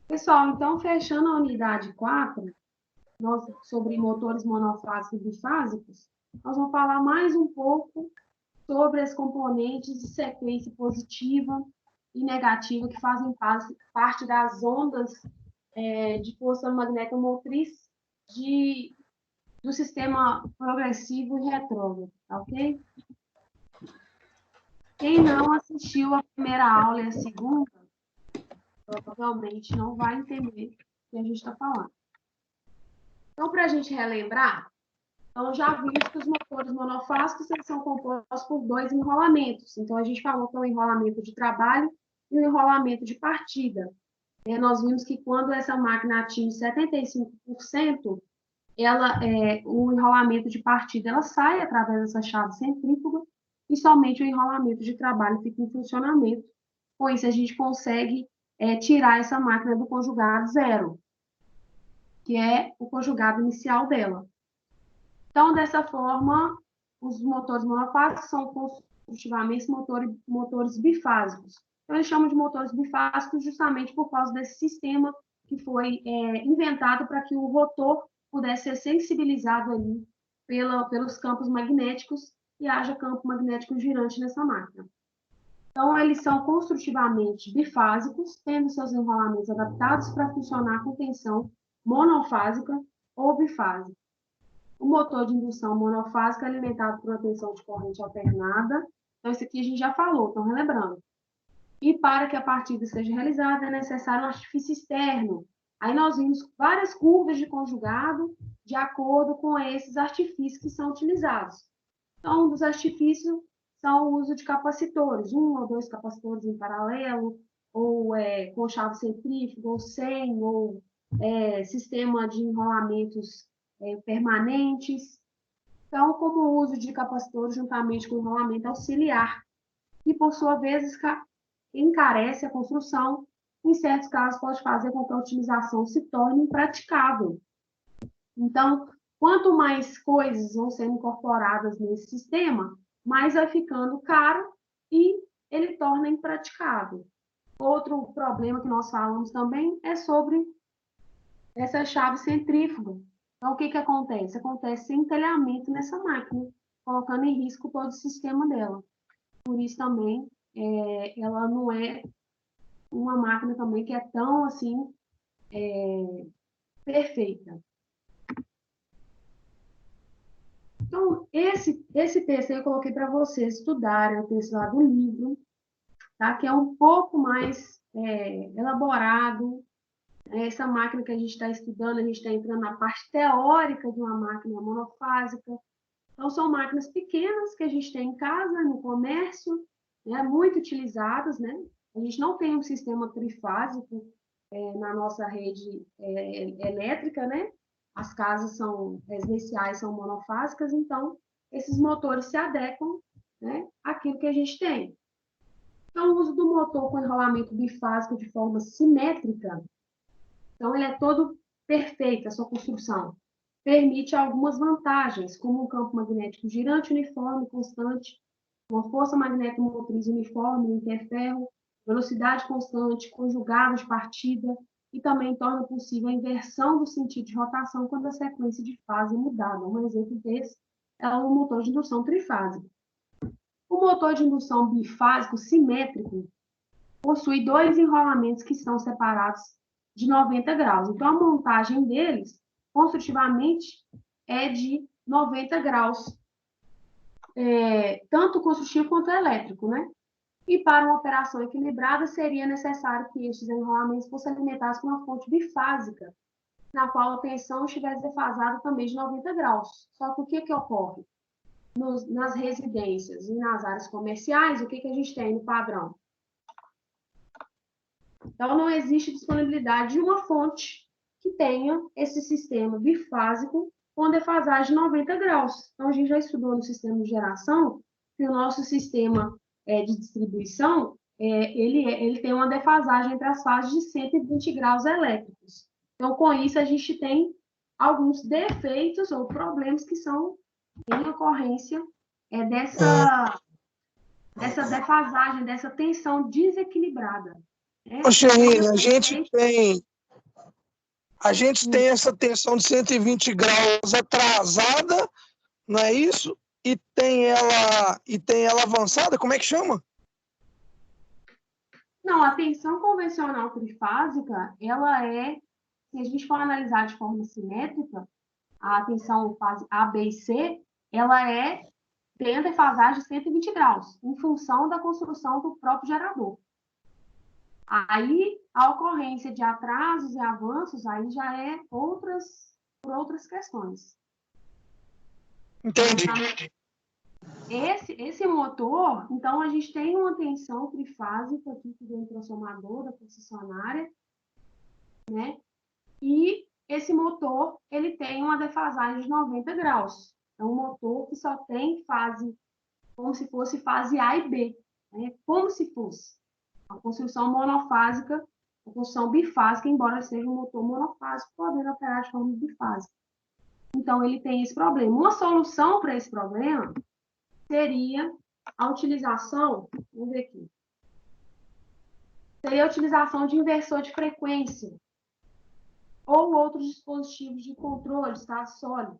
Pessoal, então, fechando a unidade 4, sobre motores monofásicos e bifásicos, nós vamos falar mais um pouco sobre as componentes de sequência positiva e negativa que fazem parte das ondas de força magnetomotriz de, do sistema progressivo e retrógrado, tá ok? Quem não assistiu a primeira aula e a segunda, provavelmente não vai entender o que a gente está falando. Então, para a gente relembrar, então, já vimos que os motores monofásicos eles são compostos por dois enrolamentos. Então, a gente falou que é um enrolamento de trabalho e um enrolamento de partida. Nós vimos que quando essa máquina atinge 75%, o enrolamento de partida ela sai através dessa chave centrífuga e somente o enrolamento de trabalho fica em funcionamento. Com isso, a gente consegue tirar essa máquina do conjugado zero, que é o conjugado inicial dela. Então, dessa forma, os motores monofásicos são construtivamente motores bifásicos. Então, eles chamam de motores bifásicos justamente por causa desse sistema que foi inventado para que o rotor pudesse ser sensibilizado ali pelos campos magnéticos e haja campo magnético girante nessa máquina. Então, eles são construtivamente bifásicos, tendo seus enrolamentos adaptados para funcionar com tensão monofásica ou bifásica. O motor de indução monofásica é alimentado por uma tensão de corrente alternada. Então, isso aqui a gente já falou, então relembrando. E para que a partida seja realizada, é necessário um artifício externo. Aí nós vimos várias curvas de conjugado de acordo com esses artifícios que são utilizados. Então, um dos artifícios são o uso de capacitores, um ou dois capacitores em paralelo, ou com chave centrífuga, ou sem, ou sistema de enrolamentos permanentes. Então, como o uso de capacitores juntamente com o enrolamento auxiliar, que por sua vez encarece a construção, em certos casos pode fazer com que a utilização se torne impraticável. Então, quanto mais coisas vão sendo incorporadas nesse sistema, mais vai ficando caro e ele torna impraticável. Outro problema que nós falamos também é sobre essa chave centrífuga. Então, o que acontece? Acontece entalhamento nessa máquina, colocando em risco todo o sistema dela. Por isso também, ela não é uma máquina também que é tão assim perfeita. Então, esse texto eu coloquei para vocês estudarem, é o texto lá do livro, tá? Que é um pouco mais elaborado. Essa máquina que a gente está estudando, a gente está entrando na parte teórica de uma máquina monofásica. Então, são máquinas pequenas que a gente tem em casa, no comércio, né, muito utilizadas, né? A gente não tem um sistema trifásico na nossa rede elétrica, né? As casas residenciais são monofásicas, então esses motores se adequam, né, àquilo que a gente tem. Então, o uso do motor com enrolamento bifásico de forma simétrica, então ele é todo perfeito, a sua construção. Permite algumas vantagens, como um campo magnético girante uniforme, constante, uma força magnetomotriz uniforme, interferro, velocidade constante, conjugado de partida, e também torna possível a inversão do sentido de rotação quando a sequência de fase é mudada. Um exemplo desse é o motor de indução trifásico. O motor de indução bifásico simétrico possui dois enrolamentos que são separados de 90 graus. Então, a montagem deles, construtivamente, é de 90 graus, tanto construtivo quanto elétrico, né? E para uma operação equilibrada, seria necessário que estes enrolamentos fossem alimentados por uma fonte bifásica, na qual a tensão estivesse defasada também de 90 graus. Só que o que ocorre? Nas residências e nas áreas comerciais, o que a gente tem no padrão? Então, não existe disponibilidade de uma fonte que tenha esse sistema bifásico com defasagem de 90 graus. Então, a gente já estudou no sistema de geração que o nosso sistema de distribuição ele tem uma defasagem entre as fases de 120 graus elétricos. Então, com isso, a gente tem alguns defeitos ou problemas que são em ocorrência dessa defasagem, dessa tensão desequilibrada. Ô, Então, Sherrine, a gente tem A gente tem essa tensão de 120 graus atrasada, não é isso? E tem ela avançada, como é que chama? Não, a tensão convencional trifásica, ela é, se a gente for analisar de forma simétrica, a tensão fase A, B e C, ela tem a defasagem de 120 graus, em função da construção do próprio gerador. Aí, a ocorrência de atrasos e avanços, aí já é por outras questões. Entendi. Esse motor, então, a gente tem uma tensão trifásica aqui que vem transformadora, concessionária, né? E esse motor, ele tem uma defasagem de 90 graus. É um motor que só tem fase, como se fosse fase A e B, né? Como se fosse a construção monofásica, a construção bifásica, embora seja um motor monofásico, podendo operar de forma bifásica. Então, ele tem esse problema. Uma solução para esse problema seria a utilização, vamos ver aqui, seria a utilização de inversor de frequência ou outros dispositivos de controle de estado sólido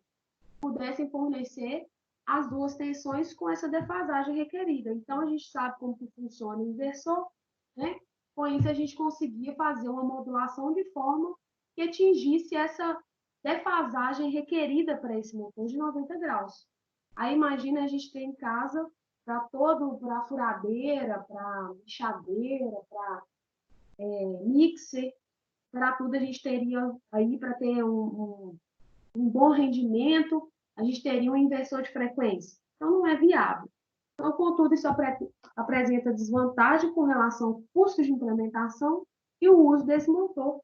pudessem fornecer as duas tensões com essa defasagem requerida. Então, a gente sabe como que funciona o inversor, né? Com isso, a gente conseguia fazer uma modulação de forma que atingisse essa defasagem requerida para esse motor de 90 graus. Aí, imagina a gente ter em casa para furadeira, para lixadeira, para mixer, para tudo a gente teria aí, para ter um bom rendimento, a gente teria um inversor de frequência. Então, não é viável. Então, contudo, isso apresenta desvantagem com relação ao custo de implementação e o uso desse motor.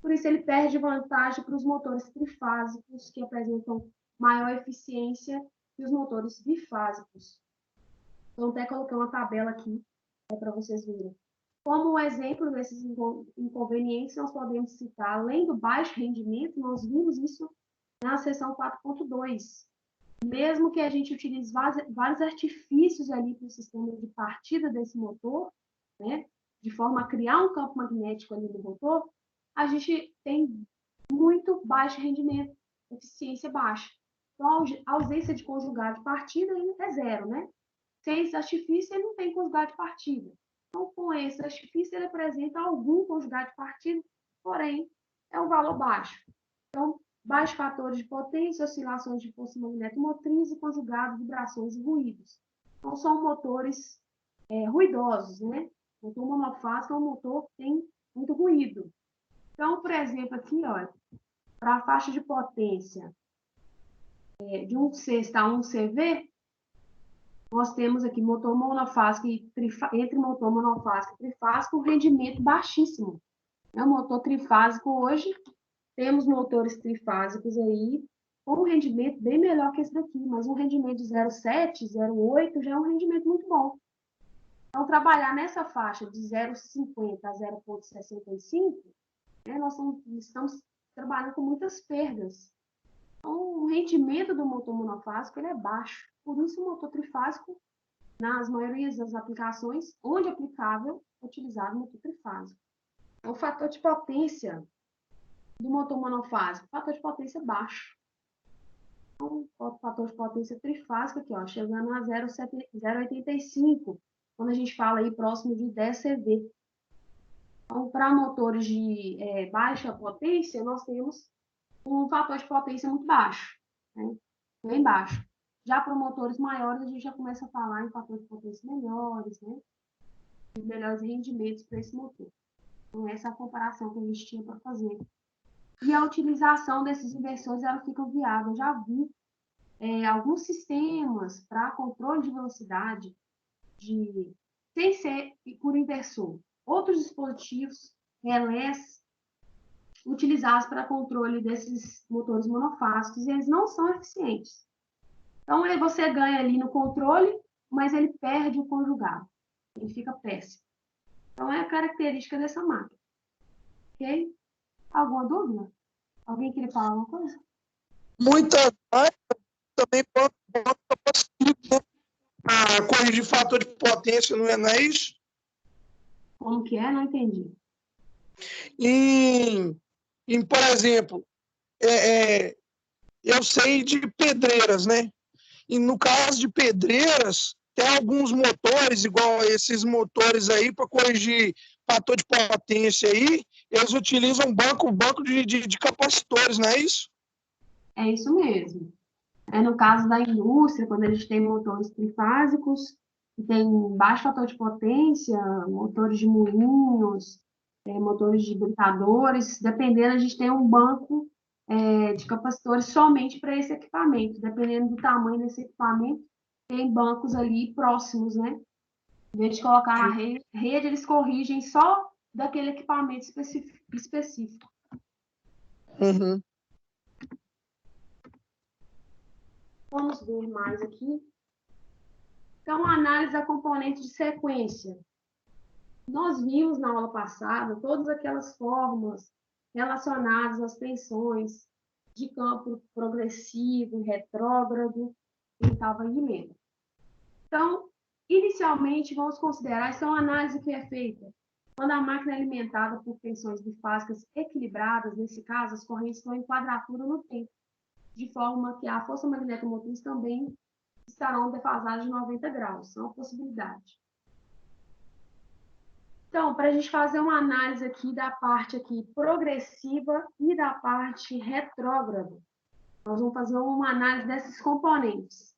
Por isso, ele perde vantagem para os motores trifásicos, que apresentam maior eficiência que os motores bifásicos. Então, até coloquei uma tabela aqui para vocês verem. Como exemplo desses inconvenientes, nós podemos citar, além do baixo rendimento, nós vimos isso na seção 4.2. Mesmo que a gente utilize vários artifícios ali para o sistema de partida desse motor, né, de forma a criar um campo magnético ali no motor, a gente tem muito baixo rendimento, eficiência baixa. Então, a ausência de conjugado de partida é zero, né? Sem esse artifício, ele não tem conjugado de partida. Então, com esse artifício, ele apresenta algum conjugado de partida, porém, é um valor baixo. Então, baixos fatores de potência, oscilações de força magnetomotriz e conjugado, vibrações e ruídos. Então, são motores ruidosos, né? O motor monofásico é um motor que tem muito ruído. Então, por exemplo, aqui, olha, para a faixa de potência de 1/6 a 1 CV, nós temos aqui motor monofásico e entre motor monofásico e trifásico, um rendimento baixíssimo. O motor trifásico hoje, temos motores trifásicos aí com um rendimento bem melhor que esse daqui, mas um rendimento de 0,7, 0,8 já é um rendimento muito bom. Então, trabalhar nessa faixa de 0,50 a 0,65, né, nós estamos trabalhando com muitas perdas. Então, o rendimento do motor monofásico ele é baixo. Por isso, o motor trifásico, nas maiorias das aplicações, onde aplicável, é utilizado o motor trifásico. O fator de potência do motor monofásico, fator de potência baixo. Então, o fator de potência trifásico aqui, ó, chegando a 0,85, quando a gente fala aí próximo de 10 CV. Então, para motores de baixa potência, nós temos um fator de potência muito baixo, né? Bem baixo. Já para motores maiores, a gente já começa a falar em fatores de potência melhores, né? E melhores rendimentos para esse motor. Então, essa é a comparação que a gente tinha para fazer. E a utilização desses inversores, ela fica viável. Eu já vi alguns sistemas para controle de velocidade sem ser por inversor. Outros dispositivos, relés, utilizados para controle desses motores monofásicos, e eles não são eficientes. Então, você ganha ali no controle, mas ele perde o conjugado. Ele fica péssimo. Então, é a característica dessa máquina. Ok? Alguma dúvida? Alguém queria falar alguma coisa? Muitas máquinas também podem corrigir fator de potência, não é isso? Como que é? Não entendi. Em Por exemplo, eu sei de pedreiras, né? E no caso de pedreiras, tem alguns motores, igual esses motores aí, para corrigir fator de potência aí, eles utilizam banco de capacitores, não é isso? É isso mesmo. No caso da indústria, quando a gente tem motores trifásicos, que tem baixo fator de potência, motores de moinhos, motores de britadores, dependendo, a gente tem um banco de capacitores somente para esse equipamento. Dependendo do tamanho desse equipamento, tem bancos ali próximos, né? Em vez de colocar na rede, eles corrigem só daquele equipamento específico. Uhum. Vamos ver mais aqui. Então, a análise da componente de sequência. Nós vimos na aula passada todas aquelas formas relacionadas às tensões de campo progressivo, retrógrado e entavamento. Então, inicialmente, vamos considerar, isso é uma análise que é feita quando a máquina é alimentada por tensões bifásicas equilibradas, nesse caso, as correntes estão em quadratura no tempo, de forma que a força magnetomotriz também estarão defasadas de 90 graus, são uma possibilidade. Então, para a gente fazer uma análise aqui da parte aqui progressiva e da parte retrógrada, nós vamos fazer uma análise desses componentes.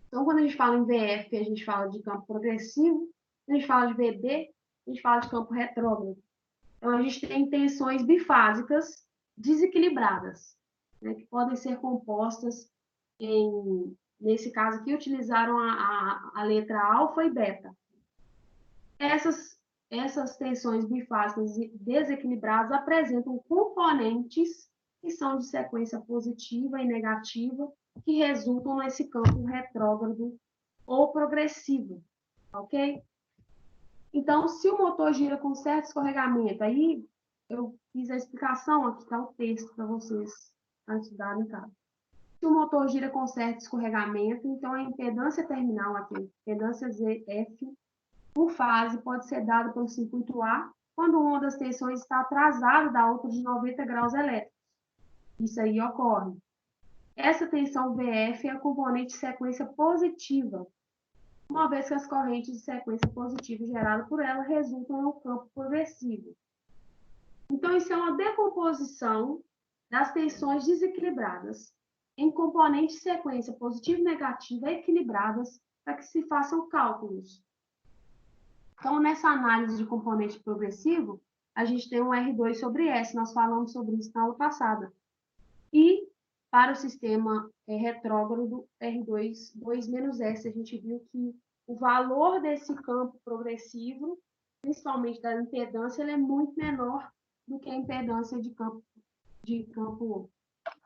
Então, quando a gente fala em VF, a gente fala de campo progressivo, a gente fala de VB, a gente fala de campo retrógrado. Então, a gente tem tensões bifásicas desequilibradas, né, que podem ser compostas nesse caso aqui, utilizaram a letra alfa e beta. Essas tensões bifásicas desequilibradas apresentam componentes que são de sequência positiva e negativa, que resultam nesse campo retrógrado ou progressivo, ok? Então, se o motor gira com certo escorregamento, aí eu fiz a explicação, aqui está o texto para vocês estudarem em casa. Se o motor gira com certo escorregamento, então a impedância terminal aqui, impedância ZF, por fase, pode ser dada pelo circuito A, quando uma das tensões está atrasada da outra de 90 graus elétricos. Isso aí ocorre. Essa tensão VF é a componente de sequência positiva, uma vez que as correntes de sequência positiva geradas por ela resultam no campo progressivo. Então, isso é uma decomposição das tensões desequilibradas em componentes de sequência positiva e negativa equilibradas para que se façam cálculos. Então, nessa análise de componente progressivo, a gente tem um R2 sobre S, nós falamos sobre isso na aula passada. E para o sistema retrógrado, R2, 2 menos S, a gente viu que o valor desse campo progressivo, principalmente da impedância, ele é muito menor do que a impedância de campo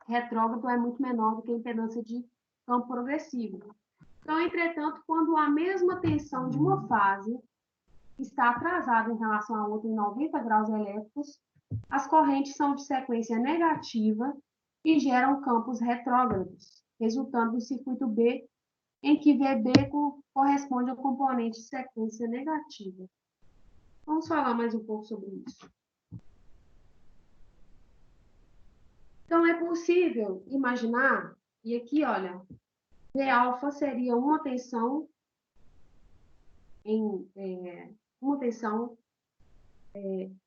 retrógrado, é muito menor do que a impedância de campo progressivo. Então, entretanto, quando a mesma tensão de uma fase está atrasada em relação à outra em 90 graus elétricos, as correntes são de sequência negativa e geram campos retrógrados, resultando no circuito B, em que VB corresponde ao componente de sequência negativa. Vamos falar mais um pouco sobre isso. Então, é possível imaginar, e aqui, olha, V-alfa seria uma tensão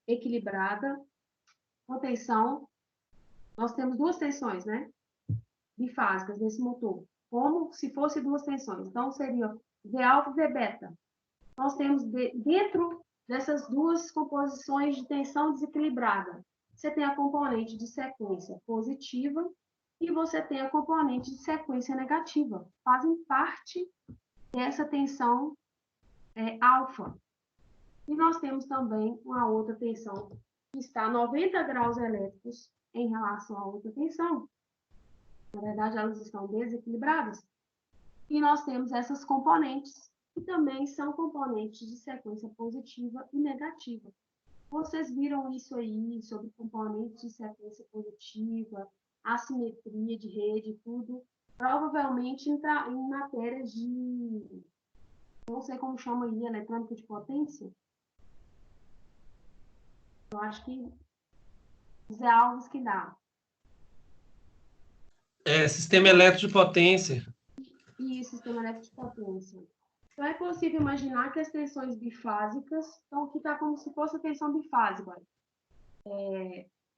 equilibrada, uma tensão, nós temos duas tensões, né? Bifásicas nesse motor, como se fosse duas tensões. Então, seria V-alfa e V-beta. Nós temos dentro dessas duas composições de tensão desequilibrada, você tem a componente de sequência positiva e você tem a componente de sequência negativa. Fazem parte dessa tensão alfa. E nós temos também uma outra tensão que está a 90 graus elétricos em relação à outra tensão. Na verdade, elas estão desequilibradas. E nós temos essas componentes, que também são componentes de sequência positiva e negativa. Vocês viram isso aí, sobre componentes de sequência positiva, assimetria de rede, tudo, provavelmente em matérias de, não sei como chama aí, eletrônica de potência. Eu acho que Zé Alves que dá. Sistema elétrico de potência. E sistema elétrico de potência. Então, é possível imaginar que as tensões bifásicas, então, aqui está como se fosse a tensão bifásica.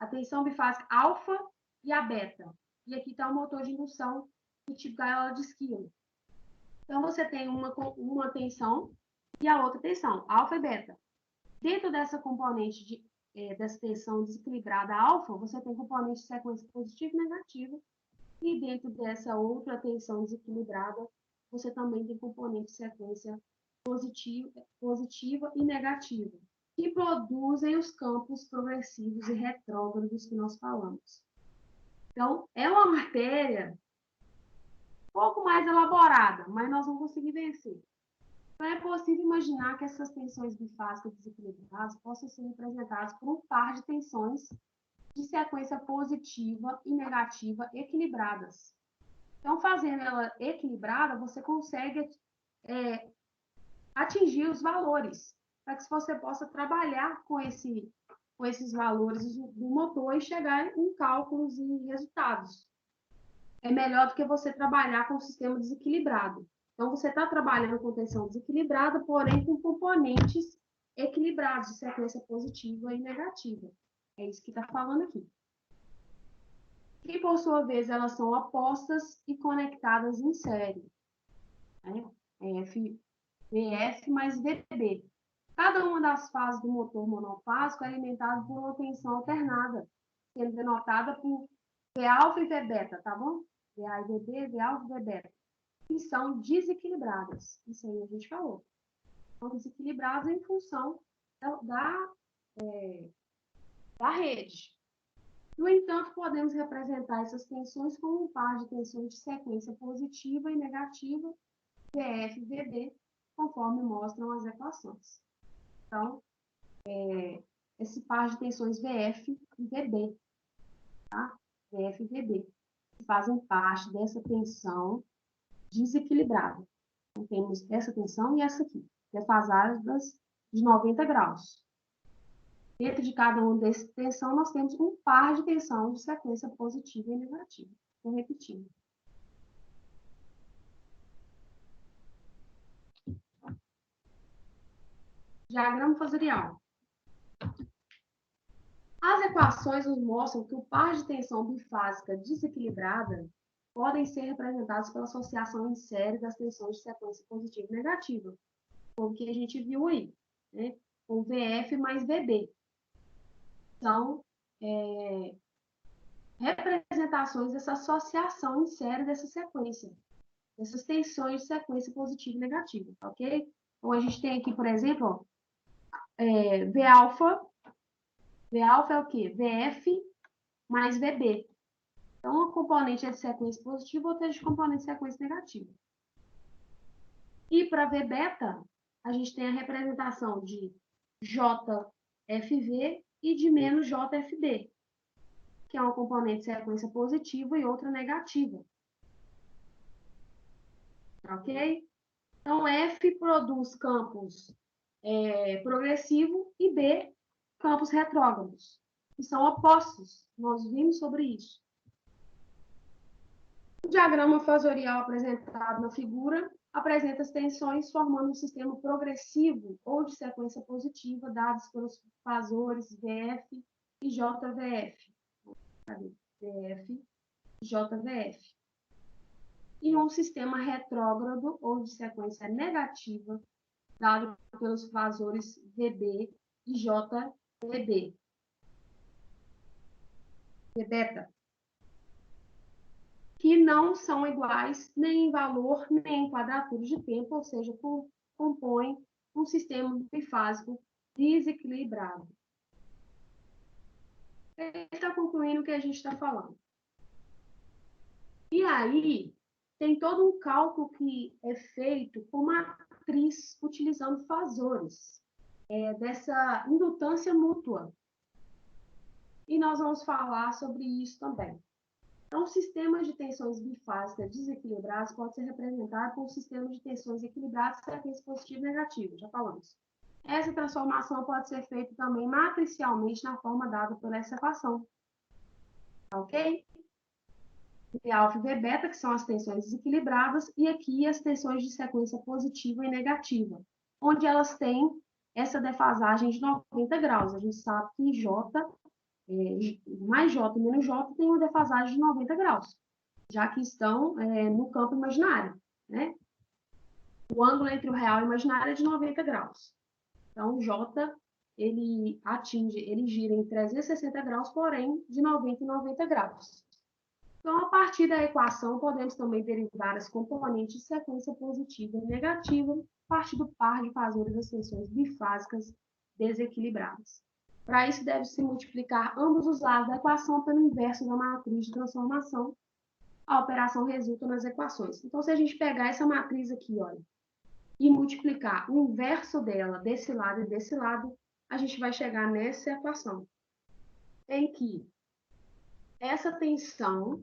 A tensão bifásica alfa e a beta. E aqui está o motor de indução do tipo gaiola de esquilo. Então, você tem uma tensão e a outra tensão, alfa e beta. Dentro dessa componente dessa tensão desequilibrada alfa, você tem componente de sequência positiva e negativa. E dentro dessa outra tensão desequilibrada, você também tem componente de sequência positiva e negativa, que produzem os campos progressivos e retrógrados que nós falamos. Então, é uma matéria um pouco mais elaborada, mas nós vamos conseguir vencer. Então, é possível imaginar que essas tensões bifásicas desequilibradas possam ser representadas por um par de tensões de sequência positiva e negativa equilibradas. Então, fazendo ela equilibrada, você consegue atingir os valores, para que você possa trabalhar com esses valores do motor e chegar em cálculos e resultados. É melhor do que você trabalhar com o sistema desequilibrado. Então, você está trabalhando com tensão desequilibrada, porém com componentes equilibrados, de sequência positiva e negativa. É isso que está falando aqui. Que, por sua vez, elas são opostas e conectadas em série. VF mais VB. Cada uma das fases do motor monofásico é alimentada por uma tensão alternada, sendo denotada por Vα e Vβ, tá bom? VA e VB, Vα e Vβ, que são desequilibradas. Isso aí a gente falou. São desequilibradas em função da rede. No entanto, podemos representar essas tensões como um par de tensões de sequência positiva e negativa, VF e VB, conforme mostram as equações. Então, esse par de tensões VF e VB, tá? VF e VB, que fazem parte dessa tensão desequilibrada. Então, temos essa tensão e essa aqui, defasadas de 90 graus. Dentro de cada uma dessas tensão, nós temos um par de tensão de sequência positiva e negativa. Vou repetindo. Diagrama fasorial. As equações nos mostram que o par de tensão bifásica desequilibrada podem ser representados pela associação em série das tensões de sequência positiva e negativa, como que a gente viu aí, né? Com VF mais VB. São representações dessa associação em série dessa sequência, dessas tensões de sequência positiva e negativa, ok? Então, a gente tem aqui, por exemplo, Vα. Vα é o quê? VF mais VB. Então, uma componente é de sequência positiva, outra é de componente de sequência negativa. E para Vβ, a gente tem a representação de JFV e de menos JFB, que é uma componente de sequência positiva e outra negativa. Ok? Então, F produz campos progressivo e B, campos retrógrados, que são opostos. Nós vimos sobre isso. O diagrama fasorial apresentado na figura apresenta as tensões formando um sistema progressivo ou de sequência positiva, dados pelos fasores VF e JVF. VF e JVF. E um sistema retrógrado ou de sequência negativa, dado pelos fasores VB e JVB. Vβ, que não são iguais nem em valor, nem em quadratura de tempo, ou seja, compõem um sistema bifásico desequilibrado. Ele está concluindo o que a gente está falando. E aí, tem todo um cálculo que é feito com matriz utilizando fasores, dessa indutância mútua. E nós vamos falar sobre isso também. Então, sistemas de tensões bifásicas desequilibradas pode ser representado por um sistema de tensões equilibradas de sequência positiva e negativa, já falamos. Essa transformação pode ser feita também matricialmente na forma dada por essa equação, ok? V alfa e V beta, que são as tensões desequilibradas, e aqui as tensões de sequência positiva e negativa, onde elas têm essa defasagem de 90 graus. A gente sabe que J, mais J menos J, tem uma defasagem de 90 graus, já que estão no campo imaginário, né? O ângulo entre o real e o imaginário é de 90 graus. Então, o J, ele gira em 360 graus, porém, de 90 em 90 graus. Então, a partir da equação, podemos também derivar as componentes de sequência positiva e negativa a partir do par de fazores das tensões bifásicas desequilibradas. Para isso, deve-se multiplicar ambos os lados da equação pelo inverso da matriz de transformação. A operação resulta nas equações. Então, se a gente pegar essa matriz aqui, olha, e multiplicar o inverso dela desse lado e desse lado, a gente vai chegar nessa equação, em que essa tensão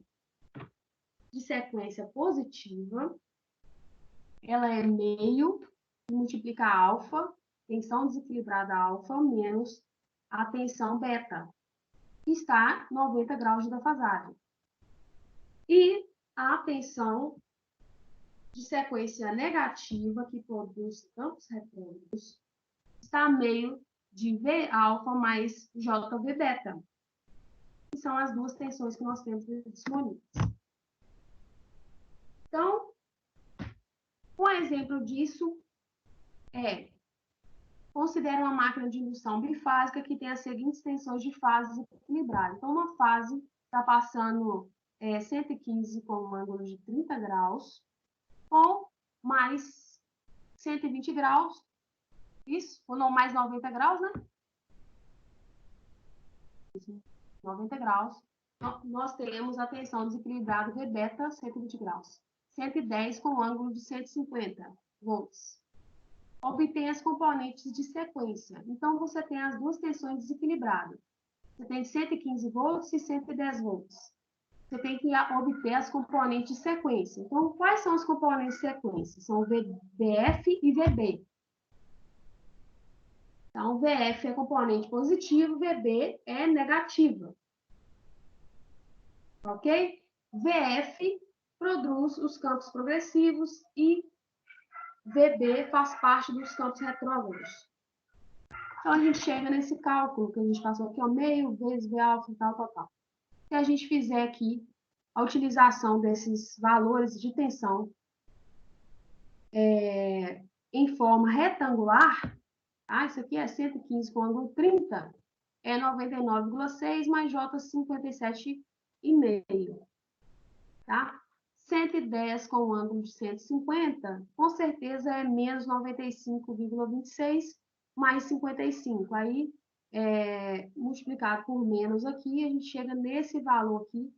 de sequência positiva, ela é meio, multiplica alfa, tensão desequilibrada alfa, menos a tensão beta, que está 90 graus de defasagem. E a tensão de sequência negativa, que produz campos retrógrados, está meio de V alfa mais JV beta, que são as duas tensões que nós temos disponíveis. Então, um exemplo disso considera uma máquina de indução bifásica que tem as seguintes tensões de fases equilibradas. Então, uma fase está passando 115 com um ângulo de 30 graus, ou mais 120 graus, isso, ou não mais 90 graus, né? 90 graus. Então, nós teremos a tensão desequilibrada V beta 120 graus. 110 com ângulo de 150 volts. Obtém as componentes de sequência. Então, você tem as duas tensões desequilibradas. Você tem 115 volts e 110 volts. Você tem que obter as componentes de sequência. Então, quais são as componentes de sequência? São VF e VB. Então, VF é componente positivo, VB é negativa. Ok? VF produz os campos progressivos e VB faz parte dos campos retrógrados. Então, a gente chega nesse cálculo que a gente passou aqui, ó, meio vezes V alfa, tal. Se a gente fizer aqui a utilização desses valores de tensão em forma retangular, tá? Isso aqui é 115 com ângulo 30, é 99,6 mais J 57,5, tá? 110 com o ângulo de 150, com certeza é menos 95,26 mais 55. Aí, multiplicado por menos aqui, a gente chega nesse valor aqui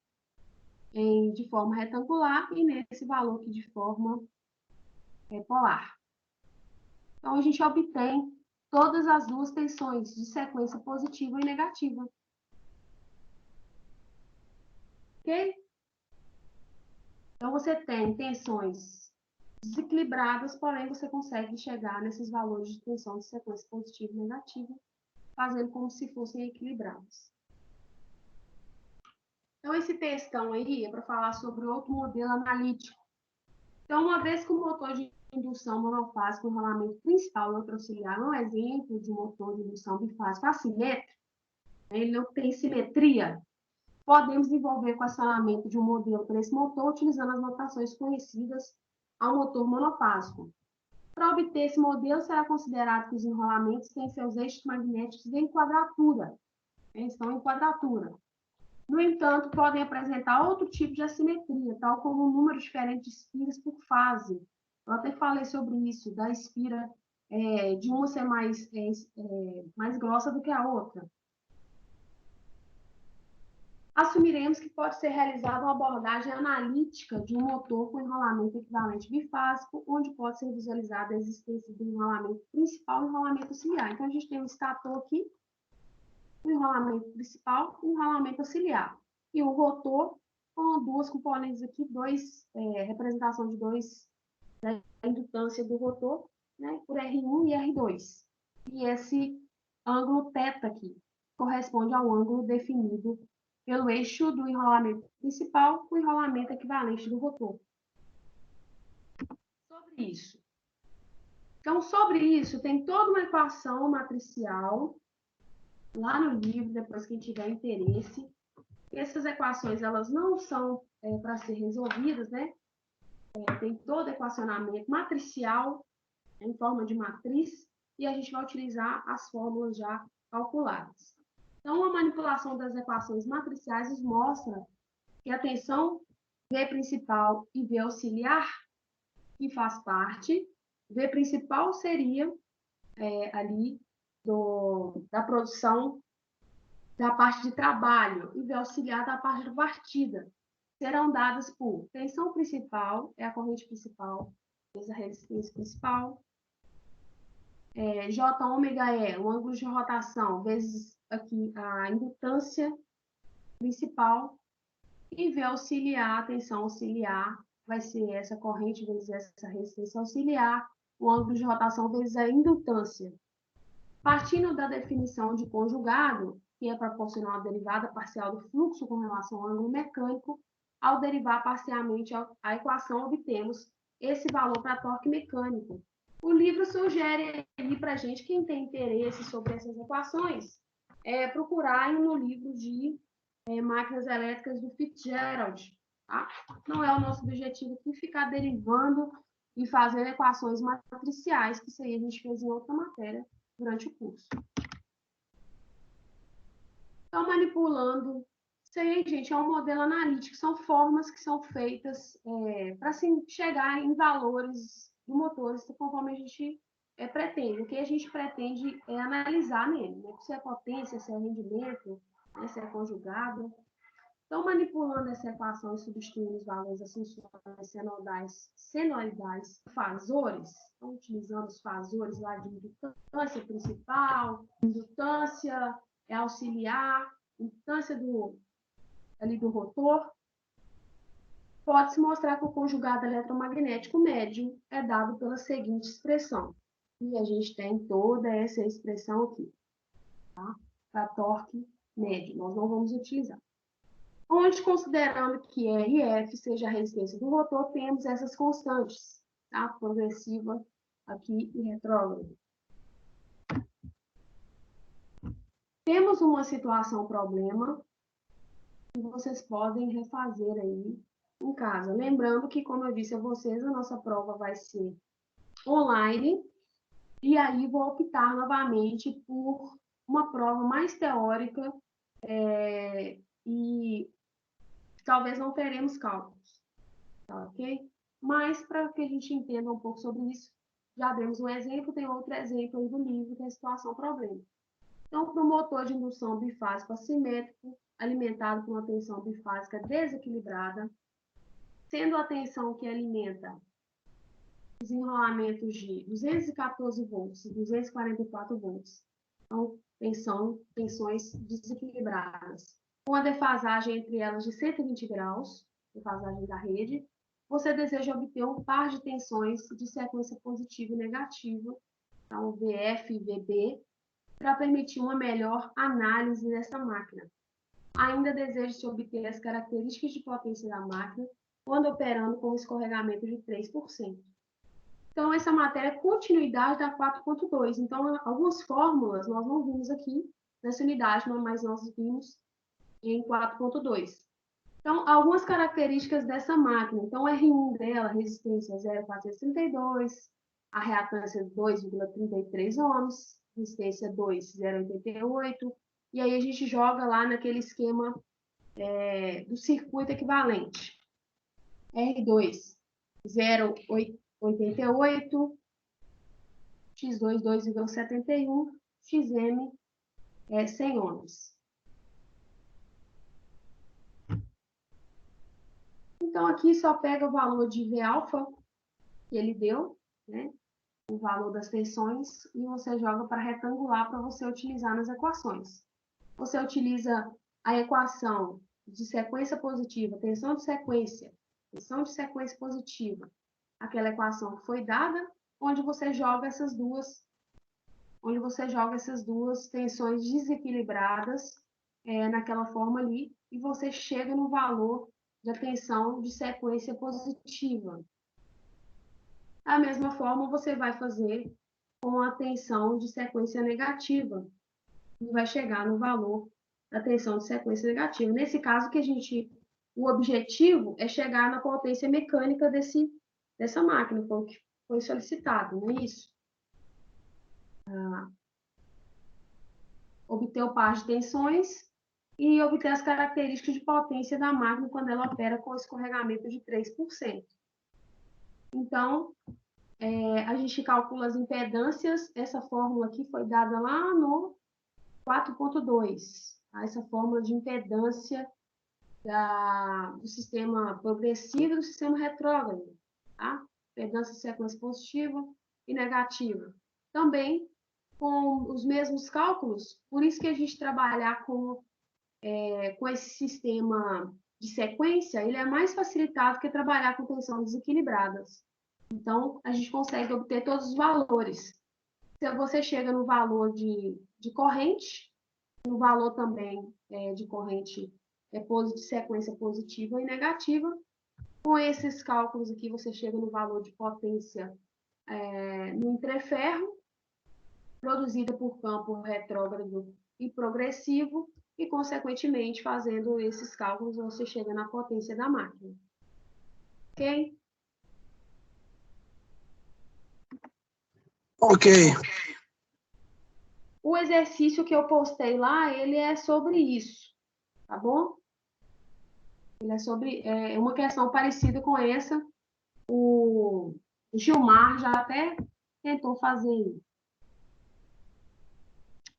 de forma retangular e nesse valor aqui de forma polar. Então, a gente obtém todas as duas tensões de sequência positiva e negativa. Ok? Então, você tem tensões desequilibradas, porém, você consegue chegar nesses valores de tensão de sequência positiva e negativa, fazendo como se fossem equilibradas. Então, esse textão aí é para falar sobre outro modelo analítico. Então, uma vez que o motor de indução monofásica, o enrolamento principal e outro auxiliar, é um exemplo de motor de indução bifásico assimétrico, ele não tem simetria, podemos desenvolver o acionamento de um modelo para esse motor utilizando as notações conhecidas ao motor monofásico. Para obter esse modelo, será considerado que os enrolamentos têm seus eixos magnéticos em quadratura. Eles estão em quadratura. No entanto, podem apresentar outro tipo de assimetria, tal como um número diferente de espiras por fase. Eu até falei sobre isso, da espira de uma ser mais grossa do que a outra. Assumiremos que pode ser realizada uma abordagem analítica de um motor com enrolamento equivalente bifásico, onde pode ser visualizada a existência do enrolamento principal e enrolamento auxiliar. Então, a gente tem um estator aqui, o enrolamento principal e o enrolamento auxiliar. E o rotor, com duas componentes aqui, representação de dois, da indutância do rotor, né, por R1 e R2. E esse ângulo θ aqui corresponde ao ângulo definido pelo eixo do enrolamento principal, o enrolamento equivalente do rotor. Sobre isso. Então, sobre isso, tem toda uma equação matricial lá no livro, depois quem tiver interesse. Essas equações, elas não são para ser resolvidas, né? Tem todo equacionamento matricial em forma de matriz e a gente vai utilizar as fórmulas já calculadas. Então, a manipulação das equações matriciais nos mostra que a tensão V principal e V auxiliar, que faz parte, V principal seria ali da produção da parte de trabalho e V auxiliar da parte de partida, serão dadas por tensão principal, é a corrente principal, vezes a resistência principal, J ômega é o ângulo de rotação, vezes aqui a indutância principal, e V auxiliar, a tensão auxiliar, vai ser essa corrente vezes essa resistência auxiliar, o ângulo de rotação vezes a indutância. Partindo da definição de conjugado, que é proporcional à derivada parcial do fluxo com relação ao ângulo mecânico, ao derivar parcialmente a equação, obtemos esse valor para torque mecânico. O livro sugere aí para a gente, quem tem interesse sobre essas equações, procurar no livro de máquinas elétricas do Fitzgerald. Tá? Não é o nosso objetivo aqui ficar derivando e fazendo equações matriciais, que isso aí a gente fez em outra matéria durante o curso. Então, manipulando. Isso aí, gente, é um modelo analítico, são formas que são feitas para assim, chegar em valores do motor, conforme a gente pretende. O que a gente pretende é analisar nele, né? Se é potência, se é rendimento, né? Se é conjugado. Então, manipulando essa equação e substituindo os valores ascensórios, senoidais, fasores, então, utilizando os fasores lá de indutância principal, indutância auxiliar, indutância ali do rotor, pode-se mostrar que o conjugado eletromagnético médio é dado pela seguinte expressão. E a gente tem toda essa expressão aqui, tá? Para torque médio, nós não vamos utilizar. Onde, considerando que RF seja a resistência do rotor, temos essas constantes, tá? Progressiva aqui e retrógrada. Temos uma situação problema que vocês podem refazer aí em casa. Lembrando que, como eu disse a vocês, a nossa prova vai ser online e aí vou optar novamente por uma prova mais teórica e talvez não teremos cálculos, tá ok? Mas, para que a gente entenda um pouco sobre isso, já demos um exemplo, tem outro exemplo aí do livro, que é a situação problema. Então, para o motor de indução bifásico assimétrico, alimentado por uma tensão bifásica desequilibrada, sendo a tensão que alimenta os enrolamentos de 214 volts e 244 volts, então, tensões desequilibradas, com a defasagem entre elas de 120 graus, defasagem da rede, você deseja obter um par de tensões de sequência positiva e negativa, então VF e VB, para permitir uma melhor análise dessa máquina. Ainda deseja-se obter as características de potência da máquina quando operando com um escorregamento de 3%. Então, essa matéria é continuidade da 4.2. Então, algumas fórmulas nós não vimos aqui nessa unidade, mas nós vimos em 4.2. Então, algumas características dessa máquina. Então, R1 dela, resistência 0,432, a reatância 2,33 ohms, resistência 2, 0,88. E aí a gente joga lá naquele esquema do circuito equivalente. R2, 0,88, X2, 2,71, XM, 100 ohms. Então, aqui só pega o valor de V-alfa que ele deu, né? O valor das tensões, e você joga para retangular para você utilizar nas equações. Você utiliza a equação de sequência positiva, tensão de sequência positiva, aquela equação que foi dada, onde você joga essas duas tensões desequilibradas naquela forma ali, e você chega no valor da tensão de sequência positiva. Da mesma forma, você vai fazer com a tensão de sequência negativa, e vai chegar no valor da tensão de sequência negativa. Nesse caso, o objetivo é chegar na potência mecânica dessa máquina, foi o que foi solicitado, não é isso? Obter o par de tensões e obter as características de potência da máquina quando ela opera com escorregamento de 3%. Então, a gente calcula as impedâncias, essa fórmula aqui foi dada lá no 4.2, tá? Essa fórmula de impedância do sistema progressivo e do sistema retrógrado, tá? Impedância de sequência positiva e negativa. Também com os mesmos cálculos, por isso que a gente trabalhar com esse sistema de sequência, ele é mais facilitado que trabalhar com tensões desequilibradas. Então, a gente consegue obter todos os valores. Se você chega no valor de corrente, no valor também de corrente de sequência positiva e negativa, com esses cálculos aqui, você chega no valor de potência no entreferro, produzida por campo retrógrado e progressivo, e, consequentemente, fazendo esses cálculos, você chega na potência da máquina. Ok? Ok. O exercício que eu postei lá, ele é sobre isso, tá bom? Ele é sobre uma questão parecida com essa. O Gilmar já até tentou fazer isso.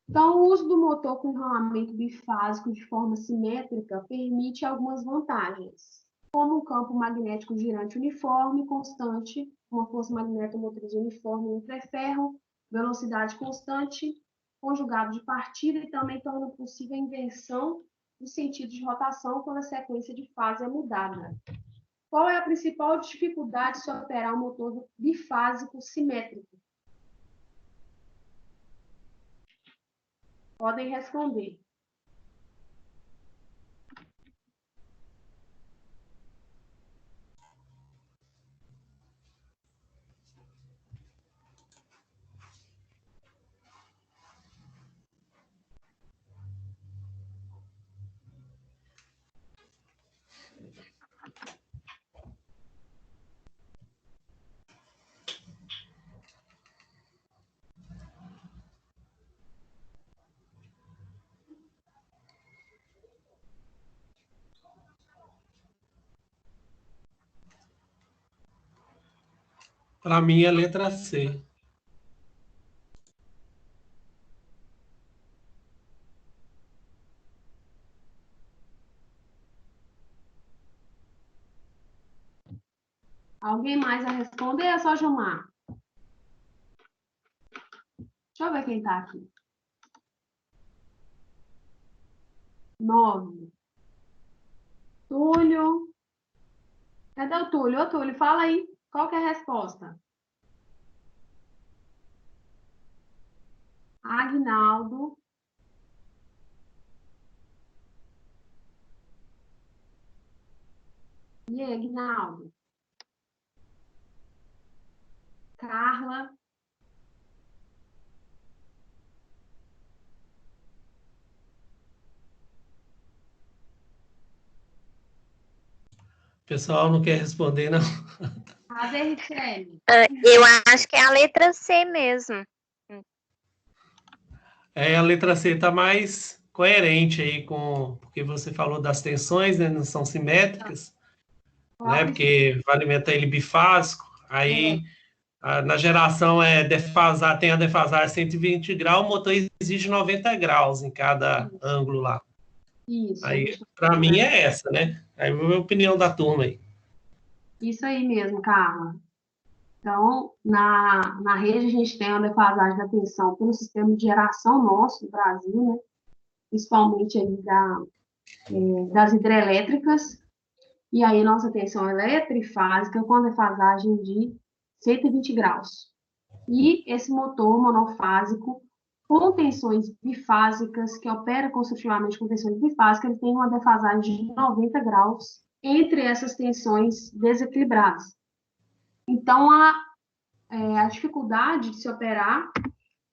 Então, o uso do motor com enrolamento bifásico de forma simétrica permite algumas vantagens, como um campo magnético girante uniforme, constante, uma força magnetomotriz uniforme no entreferro, velocidade constante, conjugado de partida, e também torna possível a inversão do sentido de rotação quando a sequência de fase é mudada. Qual é a principal dificuldade de se operar um motor bifásico simétrico? Podem responder. Para mim é a letra C. Alguém mais a responder? É só Gilmar. Deixa eu ver quem está aqui. 9. Túlio. Cadê o Túlio? Ô, Túlio, fala aí. Qual que é a resposta? Agnaldo. E aí, Agnaldo? Carla. O pessoal não quer responder, não. Cadê, Richelle? Eu acho que é a letra C mesmo. A letra C está mais coerente aí porque você falou das tensões, né? Não são simétricas, né? Porque vai alimentar ele bifásico. Aí, na geração tem a defasagem 120 graus, o motor exige 90 graus em cada ângulo lá. Isso. Aí, para mim, é essa, né? Aí, a minha opinião da turma aí. Isso aí mesmo, Carla. Então, na rede, a gente tem a defasagem da tensão pelo sistema de geração nosso, do Brasil, né? Principalmente aí das hidrelétricas. E aí, nossa tensão ela é trifásica com a defasagem de 120 graus. E esse motor monofásico com tensões bifásicas, que opera construtivamente com tensões bifásicas, ele tem uma defasagem de 90 graus entre essas tensões desequilibradas. Então, a dificuldade de se operar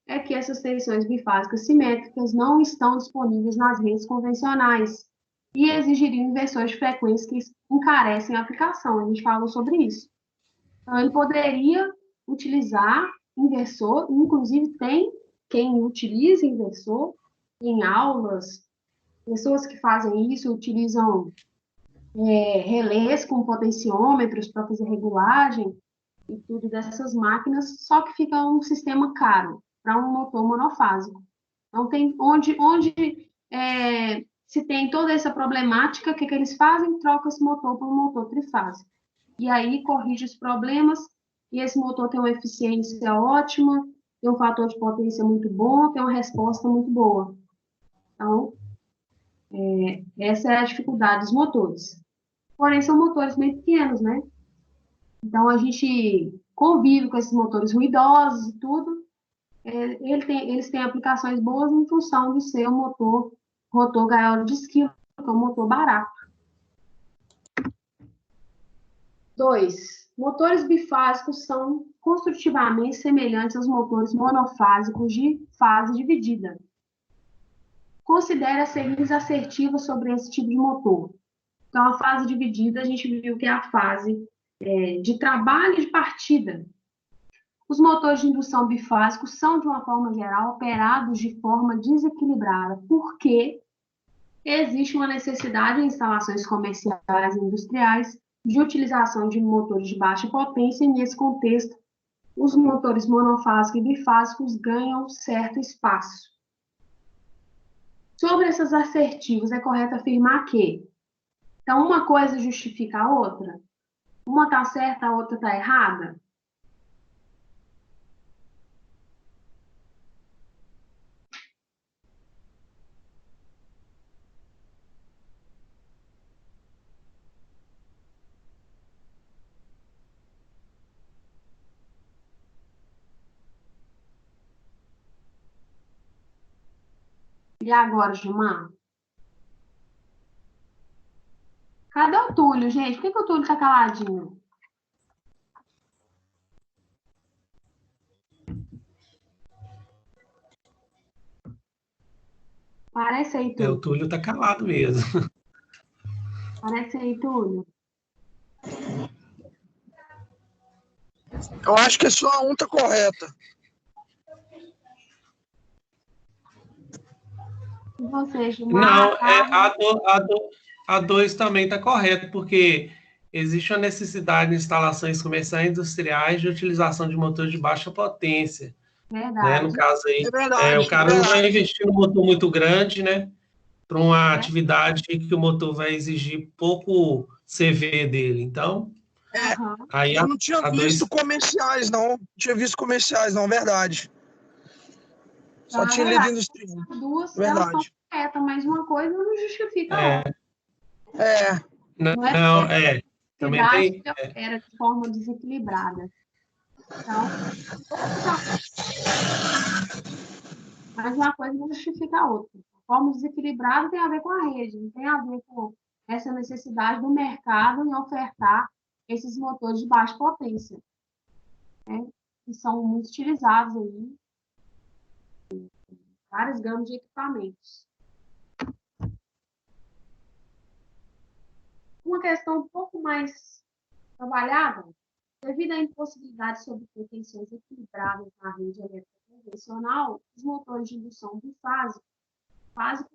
é que essas tensões bifásicas simétricas não estão disponíveis nas redes convencionais e exigiriam inversões de frequência que encarecem a aplicação. A gente falou sobre isso. Então, ele poderia utilizar inversor, inclusive tem quem utiliza inversor em aulas, pessoas que fazem isso utilizam relés com potenciômetros para fazer regulagem e tudo dessas máquinas, só que fica um sistema caro para um motor monofásico. Então, tem onde se tem toda essa problemática, o que eles fazem? Troca esse motor por um motor trifásico. E aí corrige os problemas, e esse motor tem uma eficiência ótima, tem um fator de potência muito bom, tem uma resposta muito boa. Então, essa é a dificuldade dos motores. Porém, são motores bem pequenos, né? Então, a gente convive com esses motores ruidosos e tudo. Eles têm aplicações boas em função de ser um motor rotor gaiola de esquilo, que é um motor barato. 2. Motores bifásicos são construtivamente semelhantes aos motores monofásicos de fase dividida. Considere as seguintes assertivas sobre esse tipo de motor. Então, a fase dividida, a gente viu que é a fase de trabalho de partida. Os motores de indução bifásicos são, de uma forma geral, operados de forma desequilibrada, porque existe uma necessidade em instalações comerciais e industriais de utilização de motores de baixa potência, e nesse contexto, os motores monofásicos e bifásicos ganham certo espaço. Sobre essas assertivas, é correto afirmar que, então, uma coisa justifica a outra? Uma está certa, a outra está errada? E agora, Gilmar? Cadê o Túlio, gente? Por que o Túlio está caladinho? Parece aí, O Túlio. Túlio tá calado mesmo. Parece aí, Túlio. Eu acho que só a 1 tá correta. E você, Gilmar? Não, Carlos? a 2 também está correto, porque existe uma necessidade em instalações comerciais e industriais de utilização de motores de baixa potência, né? No Verdade. caso aí, É verdade, o cara não vai investir num motor muito grande, né? Para uma atividade que o motor vai exigir pouco CV dele. Então, Aham. aí Eu não tinha a visto 2 comerciais, não. Tinha visto comerciais, não, verdade. Então, Só é tinha lido verdade. industrial. As duas, elas estão Verdade. corretas, mas uma coisa não justifica a é, outra. É, Não é não, porque a também atividade tem. que opera de forma desequilibrada. Então, mas uma coisa não justifica a outra. A forma desequilibrada tem a ver com a rede, não tem a ver com essa necessidade do mercado em ofertar esses motores de baixa potência, né? Que são muito utilizados aí em várias gamas de equipamentos. Uma questão um pouco mais trabalhada, devido à impossibilidade sobre tensões equilibradas na rede elétrica convencional, os motores de indução bifásicos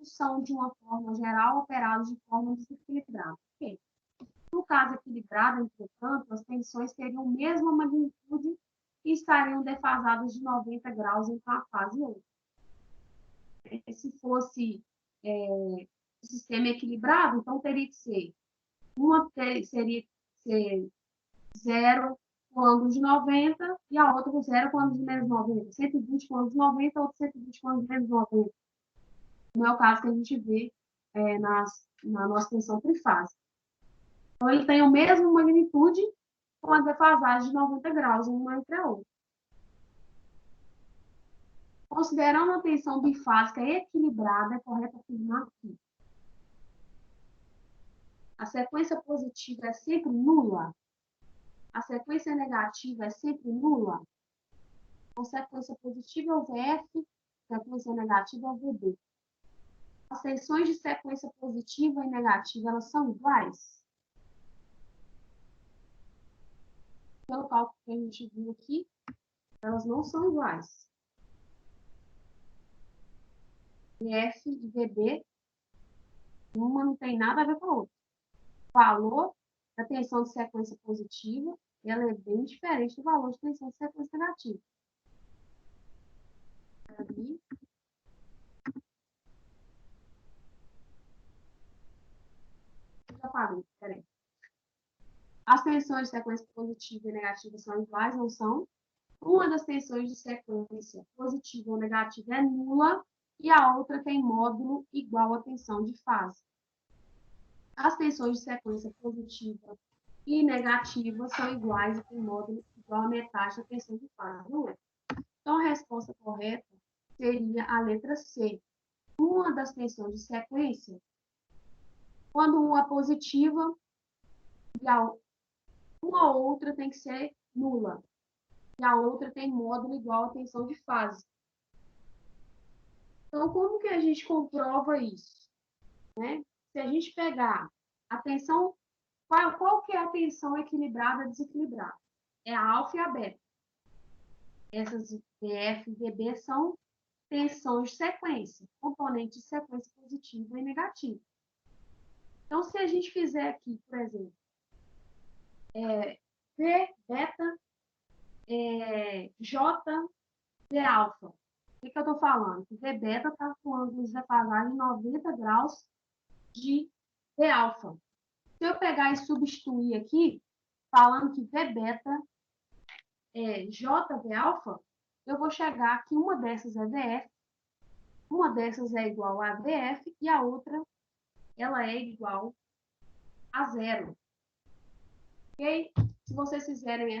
são, de uma forma geral, operados de forma desequilibrada. Por quê? No caso equilibrado, entretanto, as tensões teriam a mesma magnitude e estariam defasadas de 90 graus entre uma fase e outra. Se fosse um sistema equilibrado, então teria que ser seria ser 0 com ângulo de 90 e a outra com 0 com ângulo de menos 90. 120 com ângulo de 90, outra 120 com ângulo de menos 90. Não é o caso que a gente vê na nossa tensão trifásica. Então, ele tem a mesma magnitude com a defasagem de 90 graus uma entre a outra. Considerando a tensão bifásica equilibrada, é correto afirmar que a sequência positiva é sempre nula? A sequência negativa é sempre nula? Então, sequência positiva é o VF, sequência negativa é o VB. As tensões de sequência positiva e negativa, elas são iguais? Pelo cálculo que a gente viu aqui, elas não são iguais. VF e VB, uma não tem nada a ver com a outra. O valor da tensão de sequência positiva, ela é bem diferente do valor de tensão de sequência negativa. Ali. Já falei, peraí. As tensões de sequência positiva e negativa são iguais, não são? Uma das tensões de sequência positiva ou negativa é nula e a outra tem módulo igual à tensão de fase. As tensões de sequência positiva e negativa são iguais e têm módulo igual a metade da tensão de fase, não é? Então, a resposta correta seria a letra C. Uma das tensões de sequência, quando uma é positiva, e uma outra tem que ser nula. E a outra tem módulo igual à tensão de fase. Então, como que a gente comprova isso? Né? Se a gente pegar a tensão, qual que é a tensão equilibrada e desequilibrada? É a alfa e a beta. Essas VF e VB são tensões de sequência, componentes de sequência positiva e negativa. Então, se a gente fizer aqui, por exemplo, V, beta, J, V, alfa. O que eu estou falando? Que V beta está com ângulos de defasagem 90 graus de V alfa. Se eu pegar e substituir aqui, falando que V beta é JV alfa, eu vou chegar que uma dessas é VF, uma dessas é igual a VF e a outra ela é igual a zero. Ok? Se vocês fizerem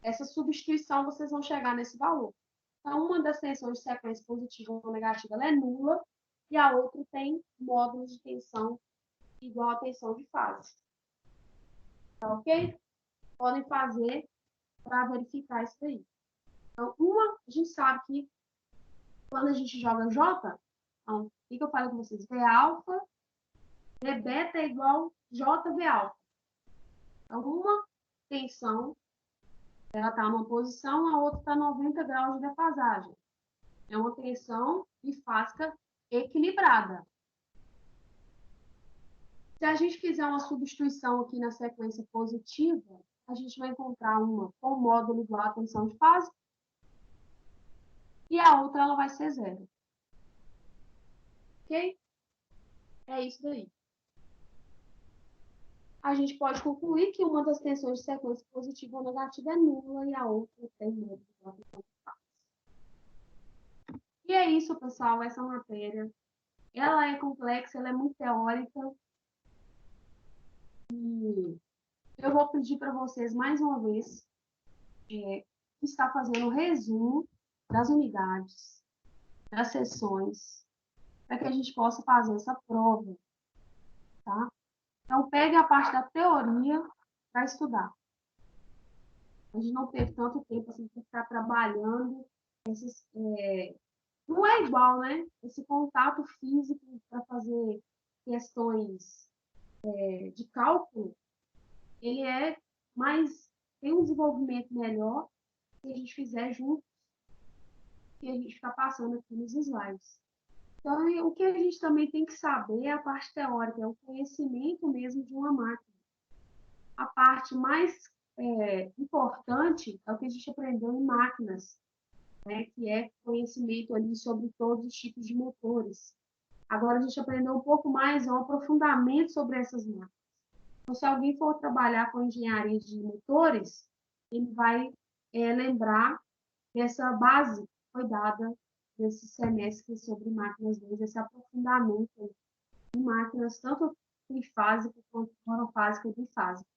essa substituição, vocês vão chegar nesse valor. Então, uma das tensões de sequência positiva ou negativa ela é nula e a outra tem módulos de tensão igual à tensão de fase. Tá ok? Podem fazer para verificar isso daí. Então, a gente sabe que quando a gente joga J, então, o que eu falei com vocês? V alfa, V beta é igual JV alfa. Então, uma tensão, ela está numa posição, a outra está 90 graus de defasagem. É uma tensão bifásica equilibrada. Se a gente fizer uma substituição aqui na sequência positiva, a gente vai encontrar uma com módulo igual à tensão de fase e a outra ela vai ser zero. Ok? É isso daí. A gente pode concluir que uma das tensões de sequência positiva ou negativa é nula e a outra tem módulo igual à tensão de fase. E é isso, pessoal, essa matéria. Ela é complexa, ela é muito teórica. E eu vou pedir para vocês, mais uma vez, estar fazendo um resumo das unidades, das sessões, para que a gente possa fazer essa prova, tá? Então, pegue a parte da teoria para estudar. A gente não teve tanto tempo assim para ficar trabalhando. Não é igual, né? Esse contato físico para fazer questões de cálculo, ele tem um desenvolvimento melhor se a gente fizer junto que a gente está passando aqui nos slides. Então, o que a gente também tem que saber é a parte teórica, é o conhecimento mesmo de uma máquina. A parte mais importante é o que a gente aprendeu em máquinas, né, que é conhecimento ali sobre todos os tipos de motores. Agora, a gente aprendeu um pouco mais, um aprofundamento sobre essas máquinas. Então, se alguém for trabalhar com engenharia de motores, ele vai lembrar dessa base que foi dada nesse semestre sobre máquinas 2, esse aprofundamento em máquinas tanto trifásicas quanto monofásicas e bifásicas.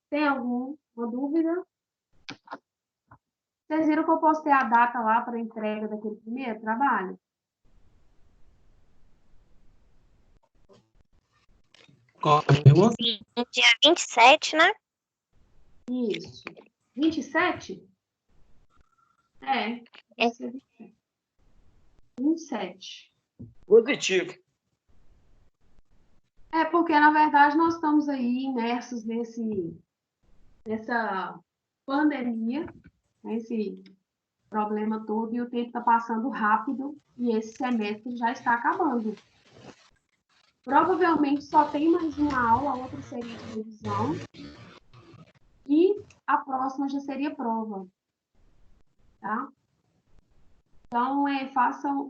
Tem alguma dúvida? Vocês viram que eu postei a data lá para entrega daquele primeiro trabalho? Qual a pergunta? Sim, dia 27, né? Isso. 27? É, vai ser 27. 27. Positivo. É porque, na verdade, nós estamos aí imersos nessa pandemia, nesse problema todo, e o tempo está passando rápido, e esse semestre já está acabando. Provavelmente só tem mais uma aula, a outra seria de revisão, e a próxima já seria prova, tá? Então, façam